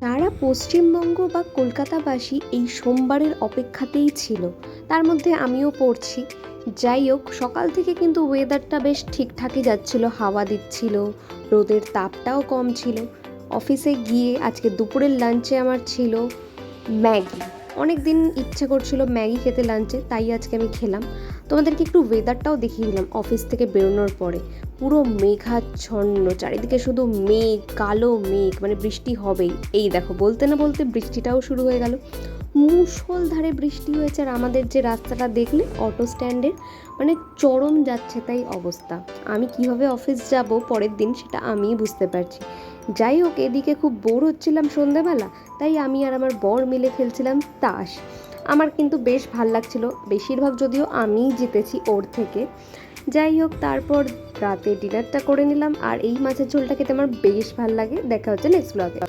সারা পশ্চিমবঙ্গ বা কলকাতাবাসী এই সোমবারের অপেক্ষাতেই ছিল, তার মধ্যে আমিও পড়ছি। যাই হোক, সকাল থেকে কিন্তু ওয়েদারটা বেশ ঠিকঠাকই যাচ্ছিল, হাওয়া দিচ্ছিল, রোদের তাপটাও কম ছিল। অফিসে গিয়ে আজকে দুপুরের লাঞ্চে আমার ছিল ম্যাগি। অনেক দিন ইচ্ছে করছিল ম্যাগি খেতে লাঞ্চে, তাই আজকে আমি খেলাম। তোমাদেরকে একটু ওয়েদারটাও দেখিয়ে দিলাম অফিস থেকে বেরোনোর পরে। পুরো মেঘাচ্ছন্ন, চারিদিকে শুধু মেঘ, কালো মেঘ, মানে বৃষ্টি হবেই। এই দেখো, বলতে না বলতে বৃষ্টিটাও শুরু হয়ে গেল। মুষলধারে বৃষ্টি হয়েছে, আর আমাদের যে রাস্তাটা দেখলে অটো স্ট্যান্ডের, মানে চরম যাচ্ছে তাই অবস্থা। আমি কিভাবে অফিস যাব পরের দিন সেটা আমিই বুঝতে পারছি। যাই হোক, এদিকে খুব বোর হচ্ছিলাম সন্ধেবেলা, তাই আমি আর আমার বর মিলে খেলছিলাম তাস। আমার কিন্তু বেশ ভাল লাগছিল, বেশিরভাগ যদিও আমিই জিতেছি ওর থেকে। যাই হোক, তারপর রাতে ডিনারটা করে নিলাম, আর এই মাছের ঝোলটা খেতে আমার বেশ ভাল লাগে। দেখা হচ্ছে নেক্সট ব্লগে।